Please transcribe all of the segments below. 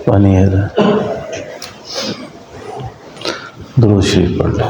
پانی ہے درود شریف پڑھ لیں۔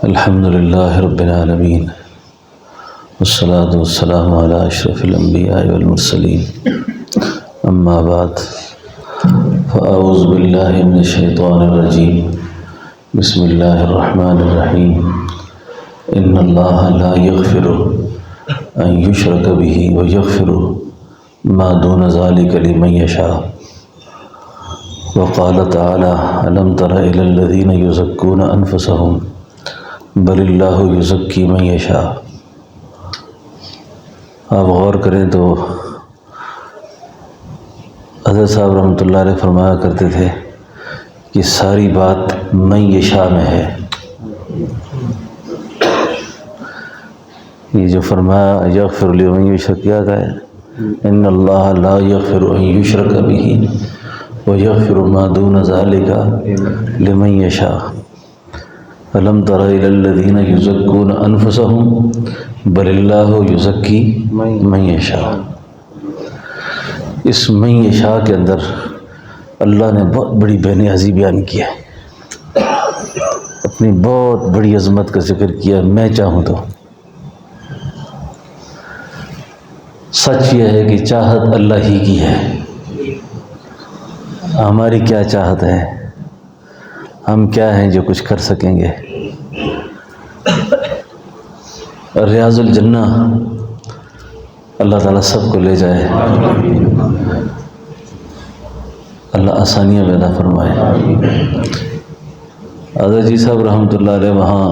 الحمد للہ رب العالمین والصلاة والسلام علی اشرف الانبیاء والمرسلین اما بعد فاعوذ باللہ من الشیطان الرجیم بسم اللہ الرحمن الرحیم ان اللہ لا یغفر ان یشرک به ویغفر ما دون ذلک لمن یشاء وقال تعالی الم تر الی الذین یزکون انفسهم بل اللہ یزکی من یشاء۔ آپ غور کریں تو حضرت صاحب رحمۃ اللہ علیہ فرمایا کرتے تھے کہ ساری بات من یشاء میں ہے۔ یہ جو فرمایا یغفر لمن یشاء کیا گیا ہے، ان اللہ لا یغفر ان یشرک به ویغفر ما دون ذلک لمن یشاء۔ الم تر الی الذین یزکون انفسهم بل اللہ یزکی من یشاء۔ اس من یشاء کے اندر اللہ نے بہت بڑی بے نیازی بیان کی ہے، اپنی بہت بڑی عظمت کا ذکر کیا۔ میں چاہوں تو سچ یہ ہے کہ چاہت اللہ ہی کی ہے، ہماری کیا چاہت ہے، ہم کیا ہیں جو کچھ کر سکیں گے۔ ریاض الجنہ اللہ تعالیٰ سب کو لے جائے، اللہ آسانیاں پیدا فرمائے۔ حضرت جی صاحب رحمۃ اللہ علیہ وہاں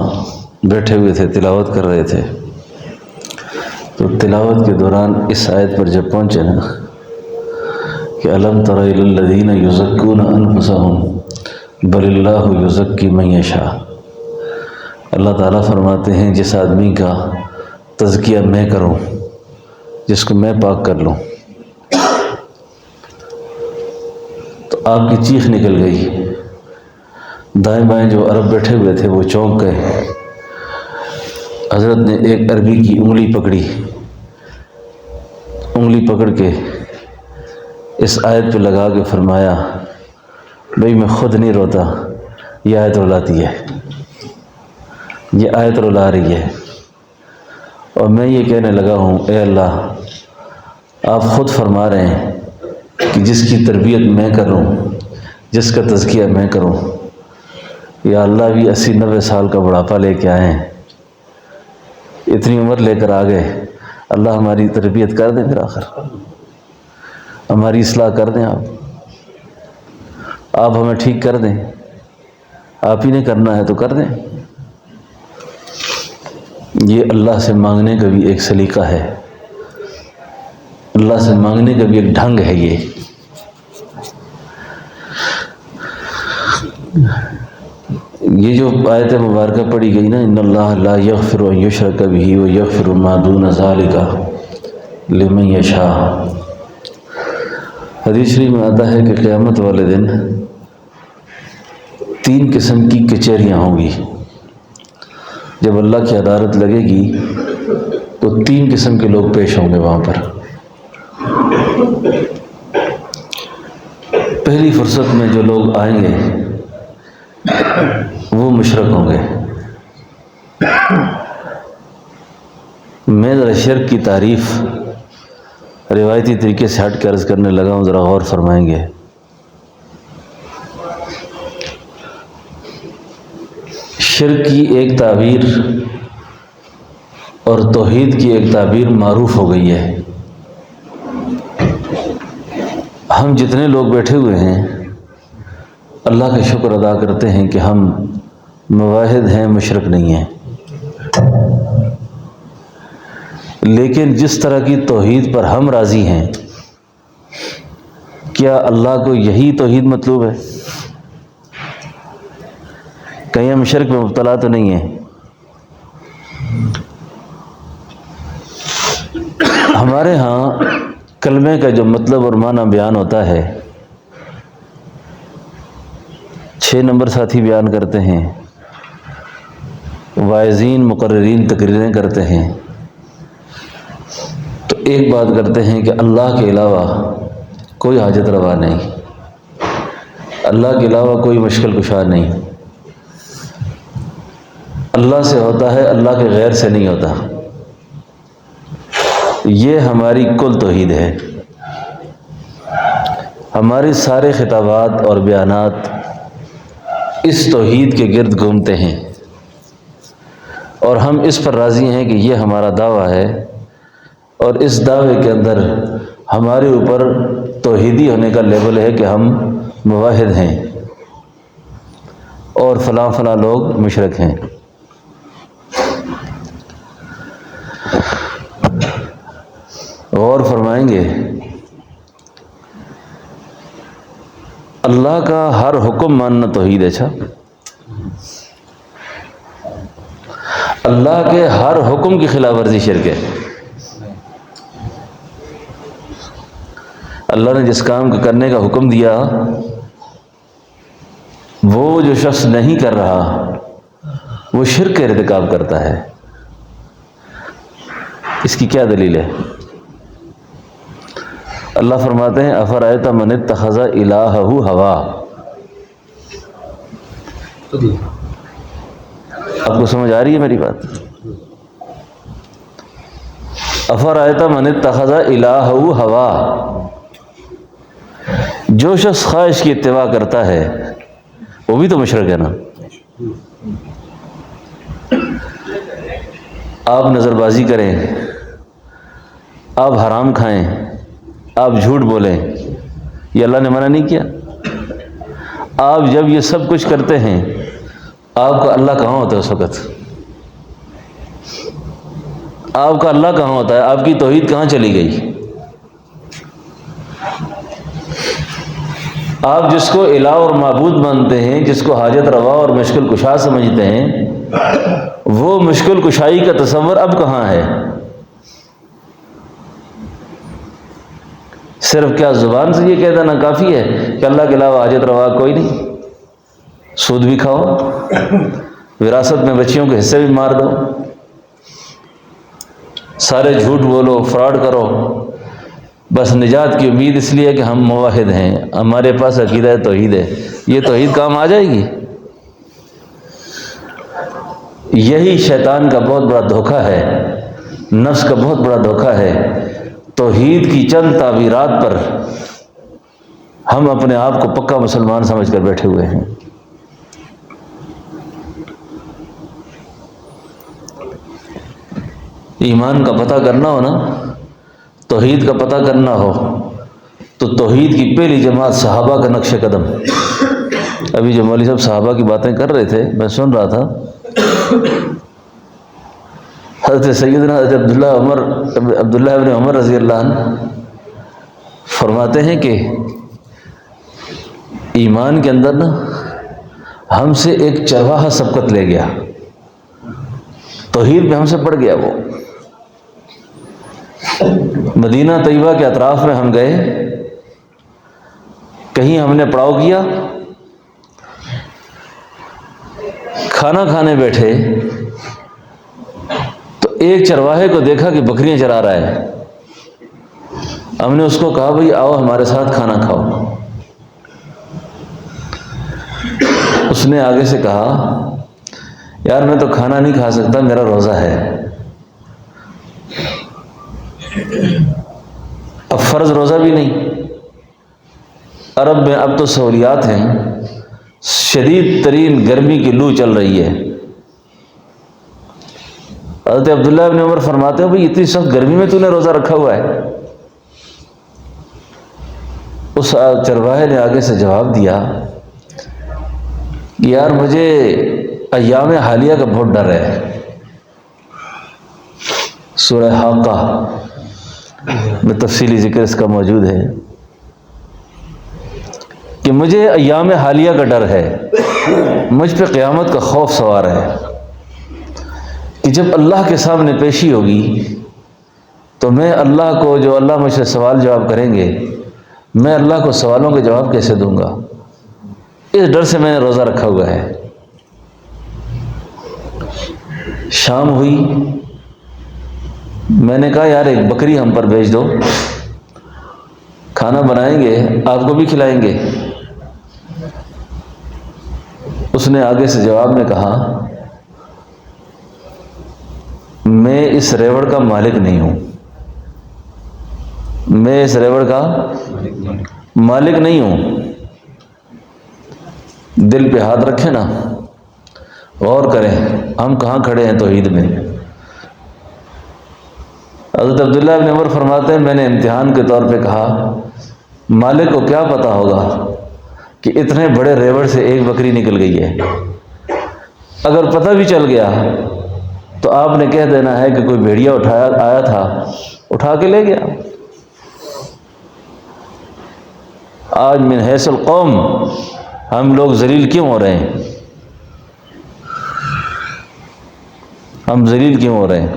بیٹھے ہوئے تھے، تلاوت کر رہے تھے، تو تلاوت کے دوران اس آیت پر جب پہنچے نا کہ الم تر الی الذین یزکون انفسهم بل اللہ یزکی من یشاء، اللہ تعالیٰ فرماتے ہیں جس آدمی کا تزکیہ میں کروں، جس کو میں پاک کر لوں، تو آپ کی چیخ نکل گئی۔ دائیں بائیں جو عرب بیٹھے ہوئے تھے وہ چونک گئے۔ حضرت نے ایک عربی کی انگلی پکڑی، انگلی پکڑ کے اس آیت پہ لگا کے فرمایا بھئی میں خود نہیں روتا، یہ آیت رلاتی ہے، یہ آیت رلا رہی ہے، اور میں یہ کہنے لگا ہوں اے اللہ آپ خود فرما رہے ہیں کہ جس کی تربیت میں کروں، جس کا تزکیہ میں کروں، یا اللہ بھی 80-90 سال کا بڑھاپا لے کے آئے ہیں، اتنی عمر لے کر آ گئے، اللہ ہماری تربیت کر دیں، پھر آخر ہماری اصلاح کر دیں، آپ ہمیں ٹھیک کر دیں، آپ ہی نے کرنا ہے تو کر دیں۔ یہ اللہ سے مانگنے کا بھی ایک سلیقہ ہے، اللہ سے مانگنے کا بھی ایک ڈھنگ ہے۔ یہ جو آیت مبارکہ پڑھی گئی نا، ان اللہ لا یغفر ان یشرک به ویغفر ما دون ذلک لمن یشاء، حدیث شریف میں آتا ہے کہ قیامت والے دن 3 قسم کی کچہریاں ہوں گی۔ جب اللہ کی عدالت لگے گی تو 3 قسم کے لوگ پیش ہوں گے وہاں پر۔ پہلی فرصت میں جو لوگ آئیں گے وہ مشرک ہوں گے۔ میں ذرا شرک کی تعریف روایتی طریقے سے ہٹ کے عرض کرنے لگا ہوں، ذرا غور فرمائیں گے۔ شرک کی ایک تعبیر اور توحید کی ایک تعبیر معروف ہو گئی ہے۔ ہم جتنے لوگ بیٹھے ہوئے ہیں اللہ کا شکر ادا کرتے ہیں کہ ہم موحد ہیں، مشرک نہیں ہیں، لیکن جس طرح کی توحید پر ہم راضی ہیں، کیا اللہ کو یہی توحید مطلوب ہے؟ کہیں ہم شرک میں مبتلا تو نہیں ہیں؟ ہمارے ہاں کلمے کا جو مطلب اور معنی بیان ہوتا ہے 6 نمبر ساتھی بیان کرتے ہیں، واعظین مقررین تقریریں کرتے ہیں، تو ایک بات کرتے ہیں کہ اللہ کے علاوہ کوئی حاجت روا نہیں، اللہ کے علاوہ کوئی مشکل کشا نہیں، اللہ سے ہوتا ہے، اللہ کے غیر سے نہیں ہوتا۔ یہ ہماری کل توحید ہے۔ ہمارے سارے خطابات اور بیانات اس توحید کے گرد گھومتے ہیں، اور ہم اس پر راضی ہیں کہ یہ ہمارا دعویٰ ہے، اور اس دعوے کے اندر ہمارے اوپر توحیدی ہونے کا لیبل ہے کہ ہم موحد ہیں اور فلاں فلاں لوگ مشرک ہیں۔ غور فرمائیں گے، اللہ کا ہر حکم ماننا توحید ہے۔ اچھا، اللہ کے ہر حکم کی خلاف ورزی شرک ہے۔ اللہ نے جس کام کو کرنے کا حکم دیا، وہ جو شخص نہیں کر رہا وہ شرک کا ارتکاب کرتا ہے۔ اس کی کیا دلیل ہے؟ اللہ فرماتے ہیں افرأیت من اتخذ الہہ ہوا۔ آپ کو سمجھ آ رہی ہے میری بات؟ افرأیت من اتخذ الہہ ہوا، جو شخص خواہش کی اتباع کرتا ہے وہ بھی تو مشرک ہے نا۔ آپ نظر بازی کریں، آپ حرام کھائیں، آپ جھوٹ بولیں، یہ اللہ نے منع نہیں کیا؟ آپ جب یہ سب کچھ کرتے ہیں، آپ کا اللہ کہاں ہوتا ہے اس وقت؟ آپ کا اللہ کہاں ہوتا ہے؟ آپ کی توحید کہاں چلی گئی؟ آپ جس کو الہ اور معبود مانتے ہیں، جس کو حاجت روا اور مشکل کشا سمجھتے ہیں، وہ مشکل کشائی کا تصور اب کہاں ہے؟ صرف کیا زبان سے یہ کہہ دینا کافی ہے کہ اللہ کے علاوہ حاجت روا کوئی نہیں؟ سود بھی کھاؤ، وراثت میں بچیوں کے حصے بھی مار دو، سارے جھوٹ بولو، فراڈ کرو، بس نجات کی امید اس لیے کہ ہم موحد ہیں، ہمارے پاس عقیدہ توحید ہے۔ یہ توحید کام آ جائے گی؟ یہی شیطان کا بہت بڑا دھوکہ ہے، نفس کا بہت بڑا دھوکہ ہے۔ توحید کی چند تعبیرات پر ہم اپنے آپ کو پکا مسلمان سمجھ کر بیٹھے ہوئے ہیں۔ ایمان کا پتہ کرنا ہو نا، توحید کا پتہ کرنا ہو، تو توحید کی پہلی جماعت صحابہ کا نقش قدم۔ ابھی جو مولوی صاحب صحابہ کی باتیں کر رہے تھے، میں سن رہا تھا، حضرت سیدنا حضرت عبداللہ ابن عمر رضی اللہ عنہ فرماتے ہیں کہ ایمان کے اندر نا ہم سے ایک چرواہا سبقت لے گیا، توحید پہ ہم سے پڑ گیا۔ وہ مدینہ طیبہ کے اطراف میں ہم گئے، کہیں ہم نے پڑاؤ کیا، کھانا کھانے بیٹھے تو ایک چرواہے کو دیکھا کہ بکریاں چرا رہا ہے۔ ہم نے اس کو کہا بھئی آؤ ہمارے ساتھ کھانا کھاؤ۔ اس نے آگے سے کہا یار میں تو کھانا نہیں کھا سکتا، میرا روزہ ہے۔ اب فرض روزہ بھی نہیں، عرب میں اب تو سہولیات ہیں، شدید ترین گرمی کی لو چل رہی ہے، حضرت عبداللہ ابن عمر فرماتے ہیں بھئی اتنی سخت گرمی میں تو نے روزہ رکھا ہوا ہے؟ اس چرواہے نے آگے سے جواب دیا کہ یار مجھے ایام حالیہ کا بہت ڈر ہے۔ سورہ حاقہ میں تفصیلی ذکر اس کا موجود ہے کہ مجھے ایام حالیہ کا ڈر ہے، مجھ پہ قیامت کا خوف سوار ہے کہ جب اللہ کے سامنے پیشی ہوگی تو میں اللہ کو، جو اللہ مجھ سے سوال جواب کریں گے، میں اللہ کو سوالوں کے جواب کیسے دوں گا؟ اس ڈر سے میں نے روزہ رکھا ہوا ہے۔ شام ہوئی، میں نے کہا یار ایک بکری ہم پر بھیج دو، کھانا بنائیں گے، آپ کو بھی کھلائیں گے۔ اس نے آگے سے جواب میں کہا میں اس ریوڑ کا مالک نہیں ہوں، میں اس ریوڑ کا مالک نہیں ہوں۔ دل پہ ہاتھ رکھیں نا، غور کریں ہم کہاں کھڑے ہیں توحید میں۔ حضرت عبداللہ ابن عمر فرماتے ہیں میں نے امتحان کے طور پہ کہا مالک کو کیا پتا ہوگا کہ اتنے بڑے ریوڑ سے ایک بکری نکل گئی ہے، اگر پتہ بھی چل گیا تو آپ نے کہہ دینا ہے کہ کوئی بھیڑیا آیا تھا اٹھا کے لے گیا۔ آج من حیث القوم ہم لوگ ذلیل کیوں ہو رہے ہیں؟ ہم ذلیل کیوں ہو رہے ہیں؟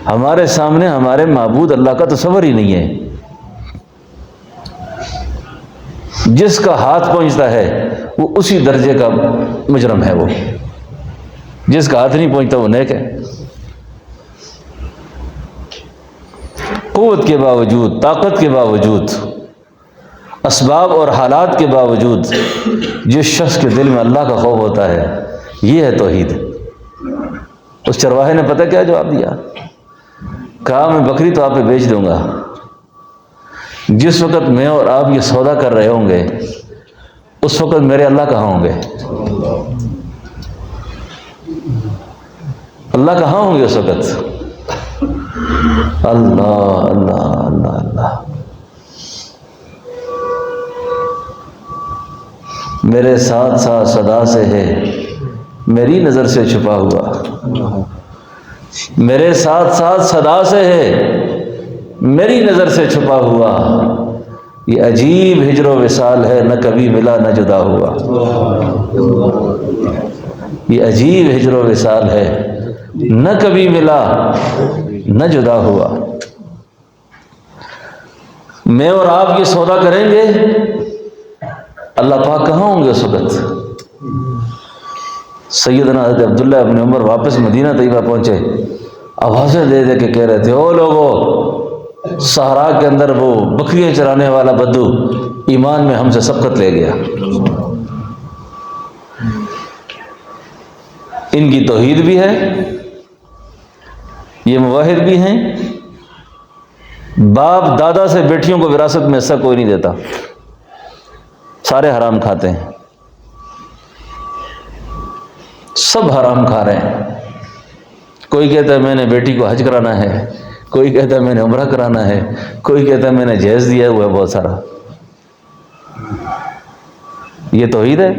ہمارے سامنے ہمارے معبود اللہ کا تصور ہی نہیں ہے۔ جس کا ہاتھ پہنچتا ہے وہ اسی درجے کا مجرم ہے، وہ جس کا ہاتھ نہیں پہنچتا وہ نیک ہے۔ قوت کے باوجود، طاقت کے باوجود، اسباب اور حالات کے باوجود جس شخص کے دل میں اللہ کا خوف ہوتا ہے، یہ ہے توحید۔ اس چرواہے نے پتہ کیا جواب دیا؟ کہا میں بکری تو آپ پہ بیچ دوں گا، جس وقت میں اور آپ یہ سودا کر رہے ہوں گے اس وقت میرے اللہ کہاں ہوں گے؟ اللہ کہاں ہوں گے اس وقت؟ اللہ اللہ اللہ اللہ۔ میرے ساتھ ساتھ صدا سے ہے میری نظر سے چھپا ہوا، میرے ساتھ ساتھ صدا سے ہے میری نظر سے چھپا ہوا، یہ عجیب ہجر و وصال ہے نہ کبھی ملا نہ جدا ہوا، یہ عجیب ہجر و وصال ہے نہ کبھی ملا نہ جدا ہوا۔ میں اور آپ یہ سودا کریں گے، اللہ پاک کہاں ہوں گے اس وقت؟ سیدنا حضرت عبداللہ ابن عمر واپس مدینہ طیبہ پہنچے، آوازیں دے دے کے کہہ رہے تھے او لوگو، صحرا کے اندر وہ بکریاں چرانے والا بدو ایمان میں ہم سے سبقت لے گیا۔ ان کی توحید بھی ہے، یہ موحد بھی ہیں، باپ دادا سے بیٹیوں کو وراثت میں حصہ کوئی نہیں دیتا، سارے حرام کھاتے ہیں، سب حرام کھا رہے ہیں۔ کوئی کہتا ہے میں نے بیٹی کو حج کرانا ہے، کوئی کہتا ہے میں نے عمرہ کرانا ہے، کوئی کہتا ہے میں نے جہیز دیا ہوا ہے بہت سارا۔ یہ توحید ہے؟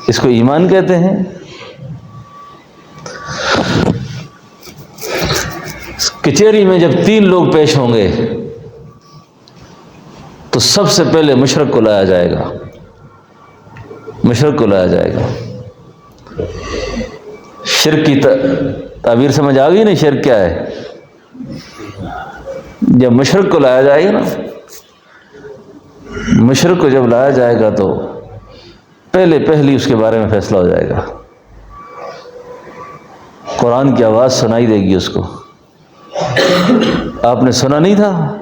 اس کو ایمان کہتے ہیں؟ کچہری میں جب 3 لوگ پیش ہوں گے تو سب سے پہلے مشرک کو لایا جائے گا، مشرک کو لایا جائے گا۔ شرک کی تعبیر سمجھ آ گئی نا؟ شرک کیا ہے؟ جب مشرک کو لایا جائے گا نا، مشرک کو جب لایا جائے گا تو پہلی اس کے بارے میں فیصلہ ہو جائے گا، قرآن کی آواز سنائی دے گی اس کو۔ آپ نے سنا نہیں تھا؟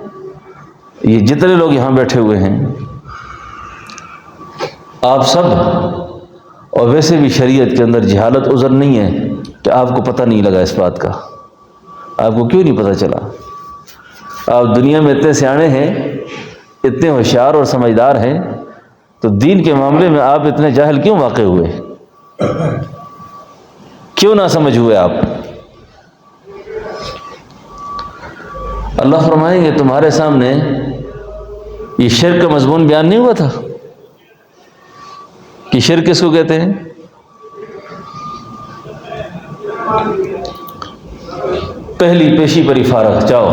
یہ جتنے لوگ یہاں بیٹھے ہوئے ہیں آپ سب، اور ویسے بھی شریعت کے اندر جہالت عذر نہیں ہے کہ آپ کو پتہ نہیں لگا اس بات کا۔ آپ کو کیوں نہیں پتہ چلا؟ آپ دنیا میں اتنے سیانے ہیں، اتنے ہوشیار اور سمجھدار ہیں، تو دین کے معاملے میں آپ اتنے جاہل کیوں واقع ہوئے؟ کیوں نہ سمجھ ہوئے آپ؟ اللہ فرمائیں گے تمہارے سامنے یہ شرک کا مضمون بیان نہیں ہوا تھا کہ شرک کس کو کہتے ہیں؟ پہلی پیشی پر ہی فارغ جاؤ،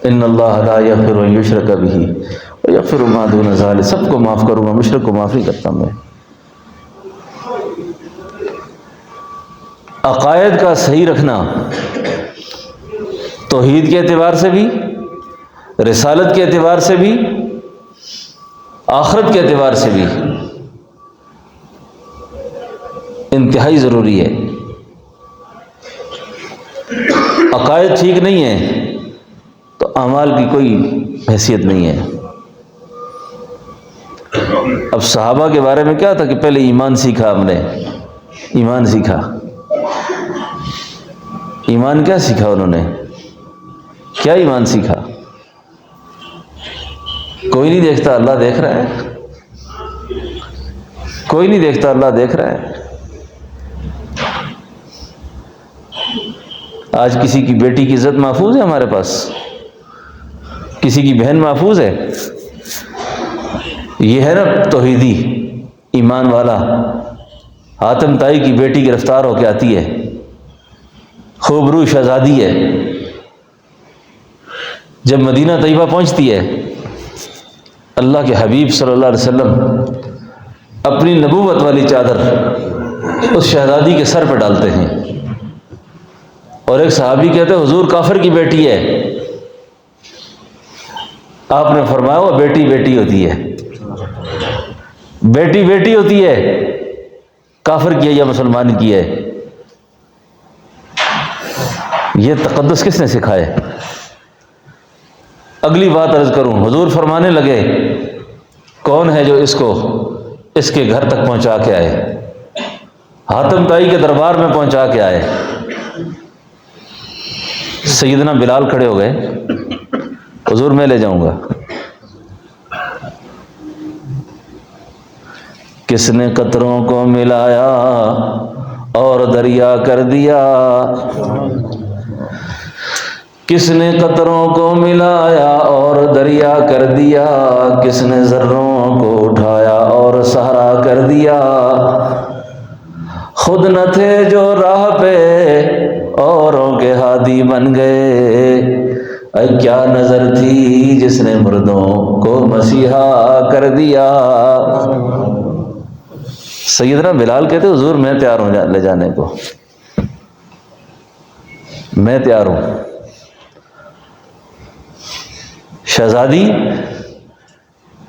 ان اللہ لا یغفر ان یشرک بہ ویغفر ما دون ذلک، سب کو معاف کروں گا، مشرک کو معاف نہیں کرتا میں۔ عقائد کا صحیح رکھنا توحید کے اعتبار سے بھی، رسالت کے اعتبار سے بھی، آخرت کے اعتبار سے بھی انتہائی ضروری ہے۔ عقائد ٹھیک نہیں ہے تو اعمال کی کوئی حیثیت نہیں ہے۔ اب صحابہ کے بارے میں کیا تھا کہ پہلے ایمان سیکھا، ہم نے ایمان سیکھا۔ ایمان کیا سیکھا انہوں نے؟ کیا ایمان سیکھا؟ کوئی نہیں دیکھتا، اللہ دیکھ رہا ہے۔ کوئی نہیں دیکھتا، اللہ دیکھ رہا ہے۔ آج کسی کی بیٹی کی عزت محفوظ ہے ہمارے پاس؟ کسی کی بہن محفوظ ہے؟ یہ ہے نا توحیدی ایمان والا۔ حاتم طائی کی بیٹی گرفتار ہو کے آتی ہے، خوبرو شہزادی ہے، جب مدینہ طیبہ پہنچتی ہے اللہ کے حبیب صلی اللہ علیہ وسلم اپنی نبوت والی چادر اس شہزادی کے سر پہ ڈالتے ہیں، اور ایک صحابی کہتے ہیں حضور کافر کی بیٹی ہے۔ آپ نے فرمایا وہ بیٹی بیٹی ہوتی ہے، بیٹی بیٹی ہوتی ہے، کافر کی ہے یا مسلمان کی ہے۔ یہ تقدس کس نے سکھائے؟ اگلی بات عرض کروں، حضور فرمانے لگے کون ہے جو اس کو اس کے گھر تک پہنچا کے آئے؟ حاتم طائی کے دربار میں پہنچا کے آئے۔ سیدنا بلال کھڑے ہو گئے، حضور میں لے جاؤں گا۔ کس نے قطروں کو ملایا اور دریا کر دیا؟ کس نے قطروں کو ملایا اور دریا کر دیا؟ کس نے ذروں کو اٹھایا اور صحرا کر دیا؟ خود نہ تھے جو راہ پہ اوروں کے ہادی بن گئے، اے کیا نظر تھی جس نے مردوں کو مسیحا کر دیا۔ سیدنا بلال کہتے حضور میں تیار ہوں لے جانے کو، میں تیار ہوں۔ شہزادی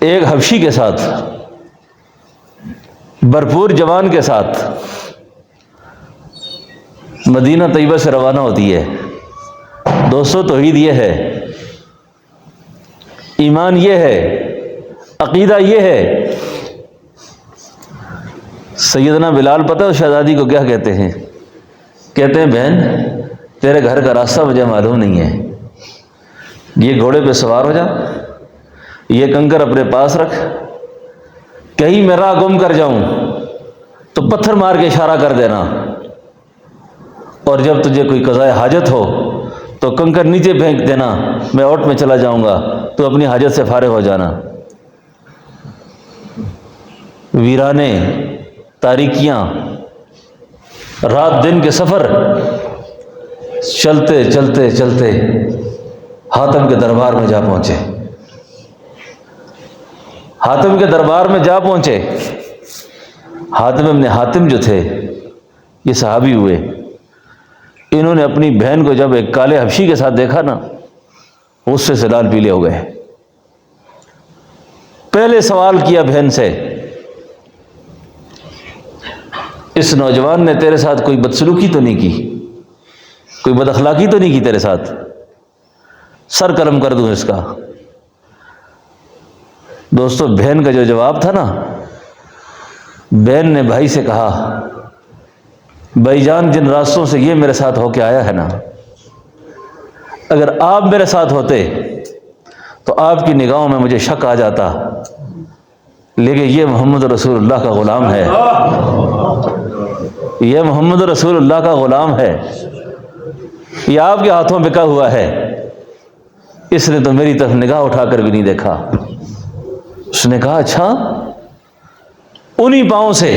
ایک حبشی کے ساتھ، بھرپور جوان کے ساتھ مدینہ طیبہ سے روانہ ہوتی ہے۔ دوستو توحید یہ ہے، ایمان یہ ہے، عقیدہ یہ ہے۔ سیدنا بلال پتہ ہے شہزادی کو کیا کہتے ہیں؟ کہتے ہیں بہن تیرے گھر کا راستہ مجھے معلوم نہیں ہے، یہ گھوڑے پہ سوار ہو جا، یہ کنکر اپنے پاس رکھ، کہیں میں راہ گم کر جاؤں تو پتھر مار کے اشارہ کر دینا، اور جب تجھے کوئی قضائے حاجت ہو تو کنکر نیچے پھینک دینا، میں اوٹ میں چلا جاؤں گا، تو اپنی حاجت سے فارغ ہو جانا۔ ویرانے، تاریکیاں، رات دن کے سفر، چلتے چلتے چلتے حاتم کے دربار میں جا پہنچے۔ حاتم کے دربار میں جا پہنچے۔ حاتم ابن حاتم جو تھے یہ صحابی ہوئے، انہوں نے اپنی بہن کو جب ایک کالے حبشی کے ساتھ دیکھا نا، غصے سے لال پیلے ہو گئے۔ پہلے سوال کیا بہن سے، اس نوجوان نے تیرے ساتھ کوئی بدسلوکی تو نہیں کی، کوئی بد اخلاقی تو نہیں کی تیرے ساتھ؟ سر قلم کر دوں اس کا۔ دوستو بہن کا جو جواب تھا نا، بہن نے بھائی سے کہا بھائی جان جن راستوں سے یہ میرے ساتھ ہو کے آیا ہے نا، اگر آپ میرے ساتھ ہوتے تو آپ کی نگاہوں میں مجھے شک آ جاتا، لیکن یہ محمد رسول اللہ کا غلام ہے، یہ محمد رسول اللہ کا غلام ہے، یہ آپ کے ہاتھوں بکا ہوا ہے، اس نے تو میری طرف نگاہ اٹھا کر بھی نہیں دیکھا۔ اس نے کہا اچھا، انہی پاؤں سے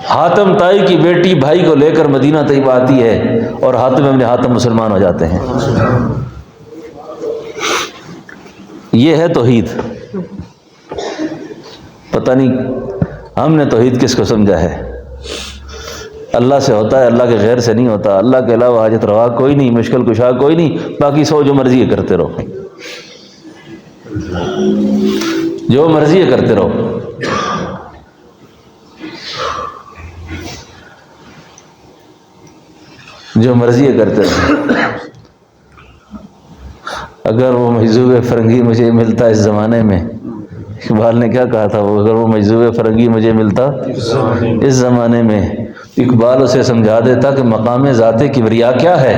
حاتم طائی کی بیٹی بھائی کو لے کر مدینہ طیبہ آتی ہے اور حاتم ابن حاتم مسلمان ہو جاتے ہیں۔ یہ ہے توحید۔ پتہ نہیں ہم نے توحید کس کو سمجھا ہے۔ اللہ سے ہوتا ہے، اللہ کے غیر سے نہیں ہوتا۔ اللہ کے علاوہ حاجت روا کوئی نہیں، مشکل کشا کوئی نہیں، باقی سو جو مرضی ہے کرتے رہو، جو مرضی ہے کرتے رہو۔ جو مرضی ہے کرتے رہو۔ اگر وہ مجذوب فرنگی مجھے ملتا اس زمانے میں، اقبال نے کیا کہا تھا، وہ اگر وہ مجذوب فرنگی مجھے ملتا اس زمانے میں، اقبال اسے سمجھا دیتا کہ مقام ذات کبریا کیا ہے،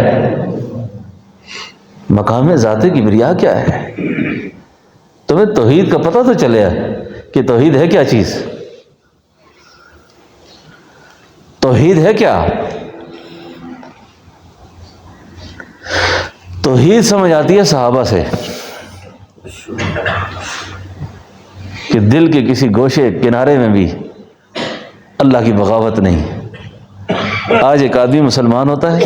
مقام ذات کبریا کیا ہے۔ تمہیں توحید کا پتہ تو چلے کہ توحید ہے کیا چیز، توحید ہے کیا۔ توحید سمجھ آتی ہے صحابہ سے کہ دل کے کسی گوشے کنارے میں بھی اللہ کی بغاوت نہیں۔ آج ایک آدمی مسلمان ہوتا ہے،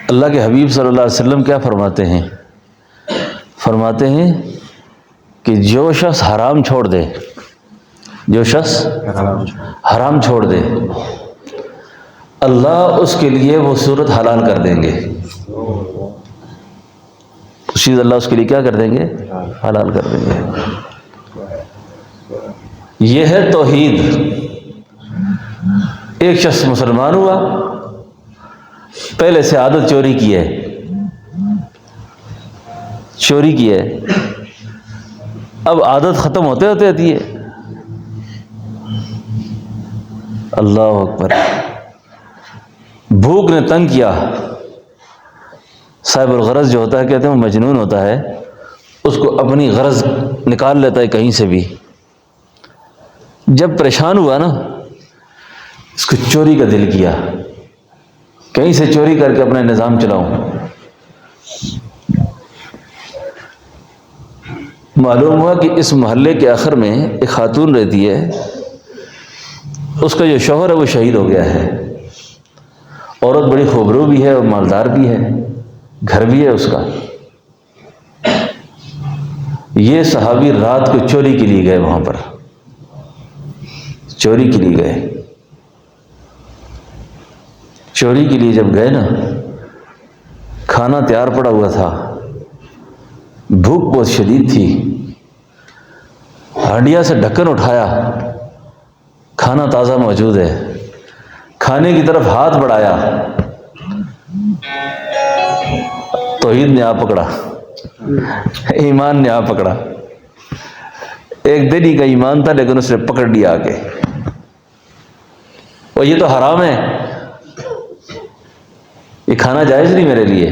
اللہ کے حبیب صلی اللہ علیہ وسلم کیا فرماتے ہیں؟ فرماتے ہیں کہ جو شخص حرام چھوڑ دے، جو شخص حرام چھوڑ دے، اللہ اس کے لیے وہ صورت حلال کر دیں گے۔ چیز اللہ اس کے لیے کیا کر دیں گے؟ حلال کر دیں گے۔ یہ ہے توحید۔ ایک شخص مسلمان ہوا، پہلے سے عادت چوری کی ہے، چوری کی ہے، اب عادت ختم ہوتے ہوتے آتی ہے۔ اللہ اکبر۔ بھوک نے تنگ کیا، صاحب الغرض جو ہوتا ہے کہتے ہیں وہ مجنون ہوتا ہے، اس کو اپنی غرض نکال لیتا ہے کہیں سے بھی۔ جب پریشان ہوا نا، اس کو چوری کا دل کیا، کہیں سے چوری کر کے اپنا نظام چلاؤں۔ معلوم ہوا کہ اس محلے کے آخر میں ایک خاتون رہتی ہے، اس کا جو شوہر ہے وہ شہید ہو گیا ہے۔ عورت بڑی خوبرو بھی ہے اور مالدار بھی ہے، گھر بھی ہے اس کا۔ یہ صحابی رات کو چوری کے لیے گئے، وہاں پر چوری کے لیے گئے۔ چوری کے لیے جب گئے نا، کھانا تیار پڑا ہوا تھا، بھوک بہت شدید تھی، ہانڈیا سے ڈھکن اٹھایا، کھانا تازہ موجود ہے، کھانے کی طرف ہاتھ بڑھایا، توحید نے آ پکڑا، ایمان نے آ پکڑا۔ ایک دن ہی کا ایمان تھا لیکن اس نے پکڑ لیا آ کے، اور یہ تو حرام ہے، یہ کھانا جائز نہیں میرے لیے۔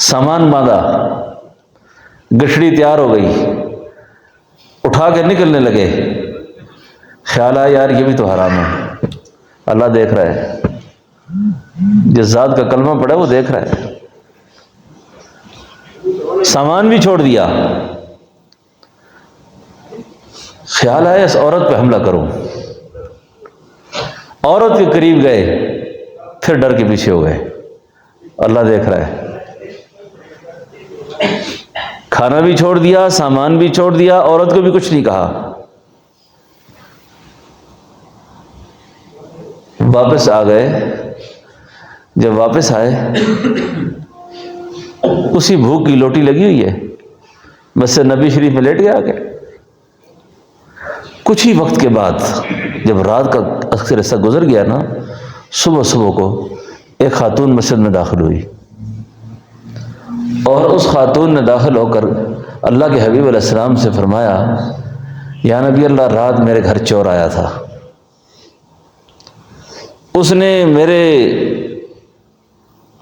سامان باندھا، گٹھڑی تیار ہو گئی، اٹھا کے نکلنے لگے، خیال آیا یار یہ بھی تو حرام ہے، اللہ دیکھ رہا ہے، جس ذات کا کلمہ پڑھا وہ دیکھ رہا ہے۔ سامان بھی چھوڑ دیا، خیال آیا اس عورت پہ حملہ کروں، عورت کے قریب گئے، پھر ڈر کے پیچھے ہو گئے، اللہ دیکھ رہا ہے۔ کھانا بھی چھوڑ دیا، سامان بھی چھوڑ دیا، عورت کو بھی کچھ نہیں کہا۔ واپس آ گئے، جب واپس آئے اسی بھوک کی لوٹی لگی ہوئی ہے، بس سے نبی شریف میں لیٹ گیا آ کے۔ کچھ ہی وقت کے بعد جب رات کا اکثر حصہ گزر گیا نا، صبح کو ایک خاتون مسجد میں داخل ہوئی، اور اس خاتون نے داخل ہو کر اللہ کے حبیب علیہ السلام سے فرمایا، یا نبی اللہ، رات میرے گھر چور آیا تھا، اس نے میرے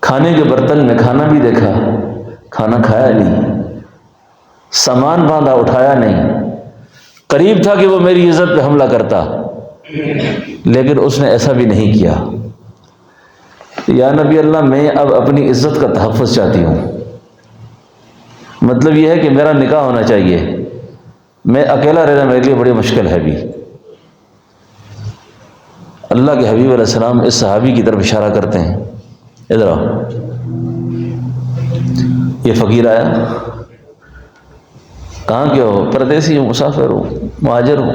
کھانے کے برتن میں کھانا بھی دیکھا، کھانا کھایا نہیں، سامان باندھا اٹھایا نہیں، قریب تھا کہ وہ میری عزت پہ حملہ کرتا، لیکن اس نے ایسا بھی نہیں کیا۔ یا نبی اللہ، میں اب اپنی عزت کا تحفظ چاہتی ہوں، مطلب یہ ہے کہ میرا نکاح ہونا چاہیے، میں اکیلا رہنا میرے لیے بڑی مشکل ہے ابھی۔ اللہ کے حبیب علیہ السلام اس صحابی کی طرف اشارہ کرتے ہیں، ادھر آؤ۔ یہ فقیر آیا، کہاں کے ہو؟ پردیسی ہوں، مسافر ہوں، مہاجر ہوں۔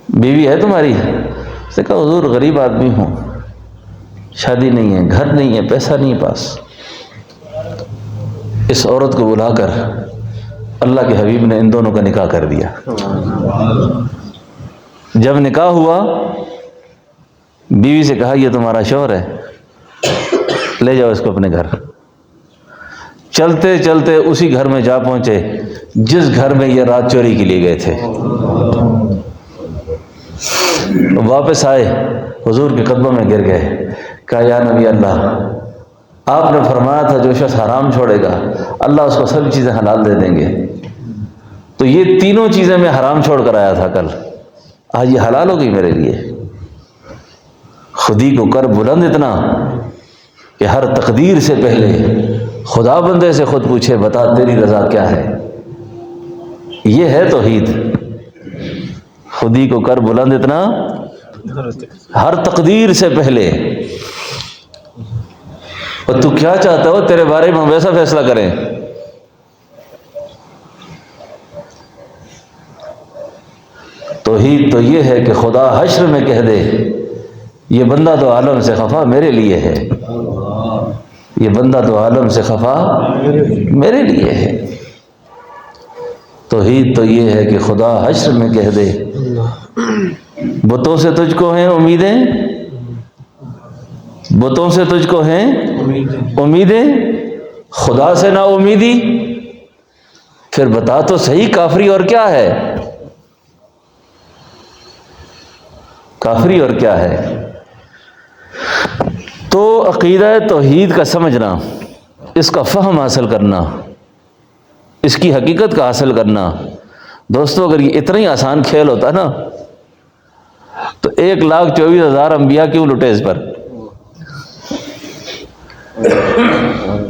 بیوی ہے تمہاری؟ اس نے کہا حضور غریب آدمی ہوں، شادی نہیں ہے، گھر نہیں ہے، پیسہ نہیں ہے پاس۔ اس عورت کو بلا کر اللہ کے حبیب نے ان دونوں کا نکاح کر دیا۔ جب نکاح ہوا، بیوی سے کہا یہ تمہارا شوہر ہے، لے جاؤ اس کو اپنے گھر۔ چلتے چلتے اسی گھر میں جا پہنچے جس گھر میں یہ رات چوری کے لیے گئے تھے۔ واپس آئے، حضور کے قدموں میں گر گئے، کہا یا نبی اللہ، آپ نے فرمایا تھا جو شخص حرام چھوڑے گا اللہ اس کو سب چیزیں حلال دے دیں گے، تو یہ تینوں چیزیں میں حرام چھوڑ کر آیا تھا کل، آج یہ حلال ہو گئی میرے لیے۔ خودی کو کر بلند اتنا کہ ہر تقدیر سے پہلے خدا بندے سے خود پوچھے بتا تیری رضا کیا ہے۔ یہ ہے توحید۔ خودی کو کر بلند اتنا ہر تقدیر سے پہلے، اور تو کیا چاہتا ہو تیرے بارے میں ہم ویسا فیصلہ کریں۔ توحید تو یہ ہے کہ خدا حشر میں کہہ دے یہ بندہ تو عالم سے خفا میرے لیے ہے، یہ بندہ تو عالم سے خفا میرے لیے ہے۔ توحید تو یہ ہے کہ خدا حشر میں کہہ دے بتوں سے تجھ کو ہیں امیدیں، بتوں سے تجھ کو ہیں امیدیں، خدا سے نا امیدی۔ پھر بتا تو صحیح کافری اور کیا ہے، کافری اور کیا ہے۔ تو عقیدہ توحید کا سمجھنا، اس کا فہم حاصل کرنا، اس کی حقیقت کا حاصل کرنا، دوستو اگر یہ اتنا ہی آسان کھیل ہوتا نا تو 1,24,000 انبیاء کیوں لٹے اس پر،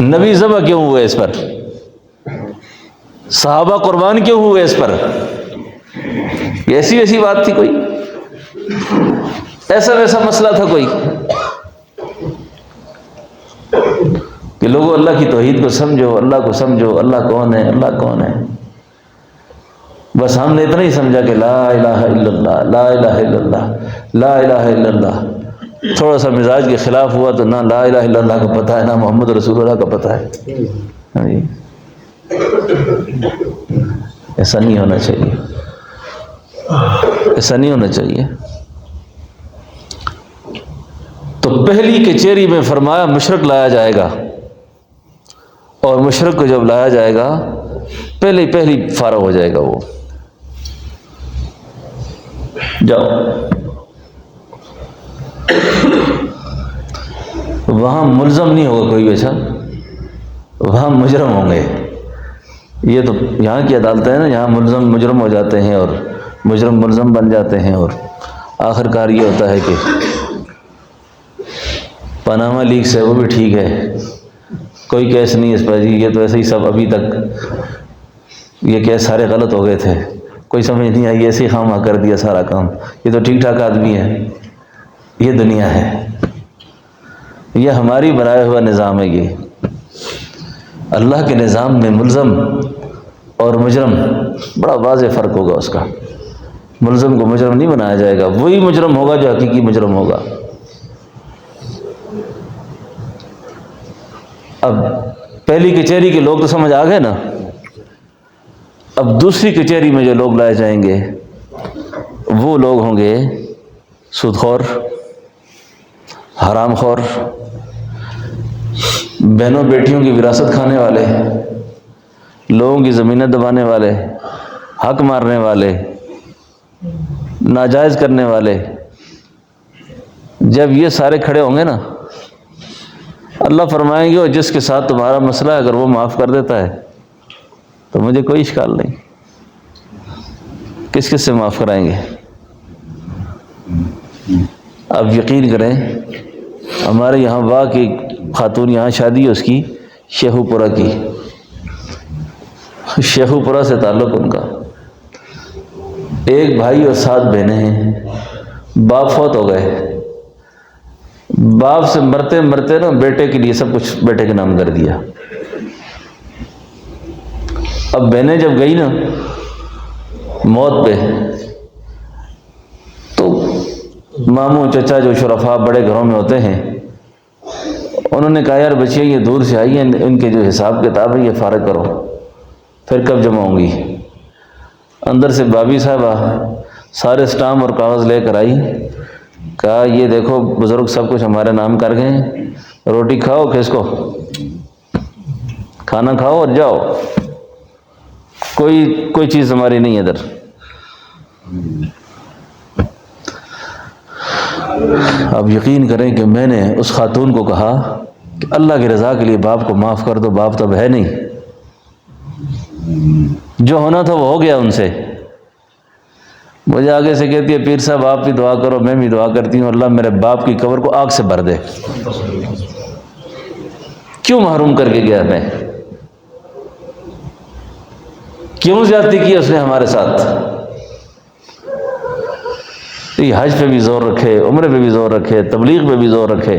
نبی ذبح کیوں ہوئے اس پر، صحابہ قربان کیوں ہوئے اس پر۔ ایسی ویسی بات تھی کوئی، ایسا ویسا مسئلہ تھا کوئی کہ لوگوں اللہ کی توحید کو سمجھو، اللہ کو سمجھو، اللہ کون ہے، اللہ کون ہے۔ بس ہم نے اتنا ہی سمجھا کہ لا الہ الا اللہ، لا الہ الا اللہ، لا الہ الا اللہ۔ تھوڑا سا مزاج کے خلاف ہوا تو نہ لا الہ الا اللہ کا پتہ ہے، نہ محمد رسول اللہ کا پتہ ہے۔ ایسا نہیں ہونا چاہیے، ایسا نہیں ہونا چاہیے۔ تو پہلی کچہری میں فرمایا مشرق لایا جائے گا، اور مشرق کو جب لایا جائے گا پہلی فارغ ہو جائے گا، وہ جاؤ وہاں ملزم نہیں ہوگا کوئی ویسا، وہاں مجرم ہوں گے۔ یہ تو یہاں کی عدالتیں ہیں نا، یہاں ملزم مجرم ہو جاتے ہیں اور مجرم ملزم بن جاتے ہیں، اور آخر کار یہ ہوتا ہے کہ پاناما لیکس ہے وہ بھی ٹھیک ہے، کوئی کیس نہیں اس پر، یہ تو ایسے ہی سب ابھی تک یہ کیس سارے غلط ہو گئے تھے، کوئی سمجھ نہیں آئی، ایسے ہی خواہ کر دیا سارا کام، یہ تو ٹھیک ٹھاک آدمی ہے۔ یہ دنیا ہے، یہ ہماری بنایا ہوا نظام ہے۔ یہ اللہ کے نظام میں ملزم اور مجرم بڑا واضح فرق ہوگا اس کا۔ ملزم کو مجرم نہیں بنایا جائے گا، وہی مجرم ہوگا جو حقیقی مجرم ہوگا۔ اب پہلی کچہری کے لوگ تو سمجھ آ گئے نا، اب دوسری کچہری میں جو لوگ لائے جائیں گے وہ لوگ ہوں گے سود خور، حرام خور، بہنوں بیٹیوں کی وراثت کھانے والے، لوگوں کی زمینیں دبانے والے، حق مارنے والے، ناجائز کرنے والے۔ جب یہ سارے کھڑے ہوں گے نا، اللہ فرمائیں گے اور جس کے ساتھ تمہارا مسئلہ ہے اگر وہ معاف کر دیتا ہے تو مجھے کوئی اشکال نہیں۔ کس کس سے معاف کرائیں گے؟ اب یقین کریں، ہمارے یہاں واہ کی خاتون یہاں شادی ہے اس کی شیخو پورہ کی، شیخو پورہ سے تعلق ان کا، ایک بھائی اور 7 بہنیں ہیں، باپ فوت ہو گئے، باپ سے مرتے مرتے نا بیٹے کے لیے سب کچھ بیٹے کے نام کر دیا۔ اب بہنیں جب گئی نا موت پہ، تو ماموں چچا جو شرفاء بڑے گھروں میں ہوتے ہیں انہوں نے کہا یار بچیاں یہ دور سے آئی ہیں، ان کے جو حساب کتاب ہے یہ فارغ کرو، پھر کب جمع ہوں گی۔ اندر سے بابی صاحبہ سارے اسٹامپ اور کاغذ لے کر آئی، کہا یہ دیکھو بزرگ سب کچھ ہمارے نام کر گئے، روٹی کھاؤ کس کو، کھانا کھاؤ اور جاؤ، کوئی چیز ہماری نہیں ہے ادھر۔ اب یقین کریں کہ میں نے اس خاتون کو کہا کہ اللہ کی رضا کے لیے باپ کو معاف کر دو، باپ تو اب ہے نہیں، جو ہونا تھا وہ ہو گیا ان سے۔ مجھے آگے سے کہتی ہے پیر صاحب آپ بھی دعا کرو، میں بھی دعا کرتی ہوں اللہ میرے باپ کی قبر کو آگ سے بھر دے۔ کیوں محروم کر کے گیا میں؟ کیوں زیادتی کی اس نے ہمارے ساتھ؟ یہ حج پہ بھی زور رکھے، عمرے پہ بھی زور رکھے، تبلیغ پہ بھی زور رکھے،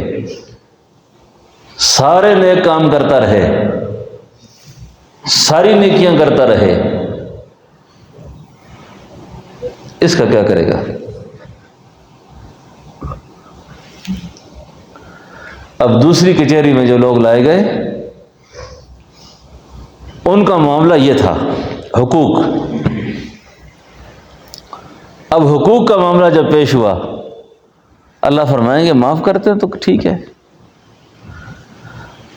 سارے نیک کام کرتا رہے، ساری نیکیاں کرتا رہے، اس کا کیا کرے گا؟ اب دوسری کچہری میں جو لوگ لائے گئے ان کا معاملہ یہ تھا حقوق۔ اب حقوق کا معاملہ جب پیش ہوا، اللہ فرمائیں گے معاف کرتے ہیں تو ٹھیک ہے۔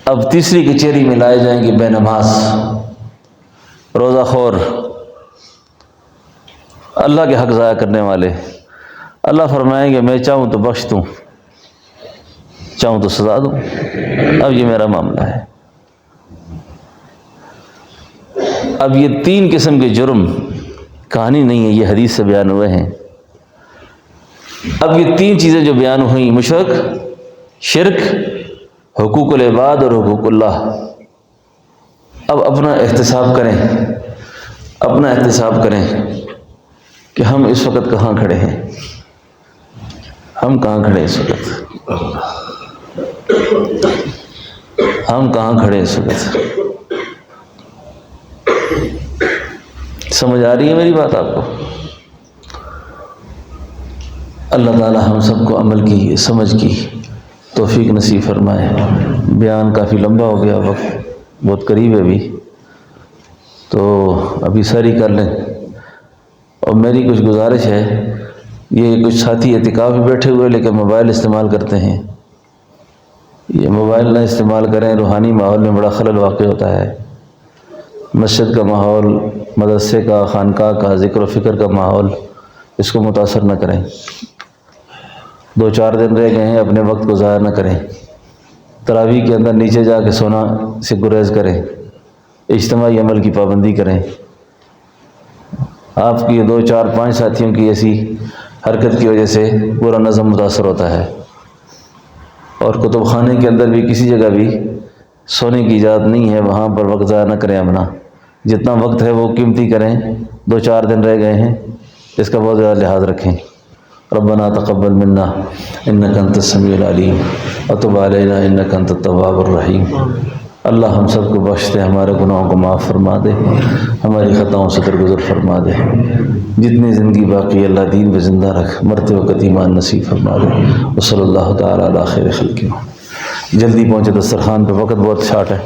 اب تیسری کچہری میں لائے جائیں گے بے نماز، روزہ خور، اللہ کے حق ضائع کرنے والے۔ اللہ فرمائیں گے میں چاہوں تو بخش دوں، چاہوں تو سزا دوں، اب یہ میرا معاملہ ہے۔ اب یہ 3 قسم کے جرم کہانی نہیں ہے، یہ حدیث سے بیان ہوئے ہیں۔ اب یہ 3 چیزیں جو بیان ہوئیں، مشرک، شرک، حقوق العباد اور حقوق اللہ۔ اب اپنا احتساب کریں، اپنا احتساب کریں کہ ہم اس وقت کہاں کھڑے ہیں، ہم کہاں کھڑے اس وقت، ہم کہاں کھڑے اس وقت؟ سمجھ آ رہی ہے میری بات آپ کو؟ اللہ تعالی ہم سب کو عمل کی، سمجھ کی توفیق نصیب فرمائے۔ بیان کافی لمبا ہو گیا، وقت بہت قریب ہے ابھی، تو ابھی ساری کر لیں۔ اور میری کچھ گزارش ہے، یہ کچھ ساتھی اعتکاف بھی بیٹھے ہوئے لیکن موبائل استعمال کرتے ہیں، یہ موبائل نہ استعمال کریں، روحانی ماحول میں بڑا خلل واقع ہوتا ہے۔ مسجد کا ماحول، مدرسے کا، خانقاہ کا، ذکر و فکر کا ماحول، اس کو متاثر نہ کریں۔ 2-4 دن رہ گئے ہیں، اپنے وقت کو ضائع نہ کریں۔ تراویح کے اندر نیچے جا کے سونا سے گریز کریں، اجتماعی عمل کی پابندی کریں۔ آپ کی 2-4-5 ساتھیوں کی ایسی حرکت کی وجہ سے پورا نظم متاثر ہوتا ہے۔ اور کتب خانے کے اندر بھی کسی جگہ بھی سونے کی اجازت نہیں ہے، وہاں پر وقت ضائع نہ کریں اپنا، جتنا وقت ہے وہ قیمتی کریں۔ 2-4 دن رہ گئے ہیں، اس کا بہت زیادہ لحاظ رکھیں۔ ربنا تقبل منا انک انت السمیع العلیم وتب علینا انک انت التواب الرحیم۔ اللہ ہم سب کو بخش دے، ہمارے گناہوں کو معاف فرما دے، ہماری خطاؤں سے درگزر فرما دے۔ جتنی زندگی باقی اللہ دین پہ زندہ رکھ، مرتے وقت ایمان نصیب فرما دے۔ وصلی اللہ تعالی علی خیر خلقہ۔ جلدی پہنچے دسترخوان پہ، وقت بہت شارٹ ہے۔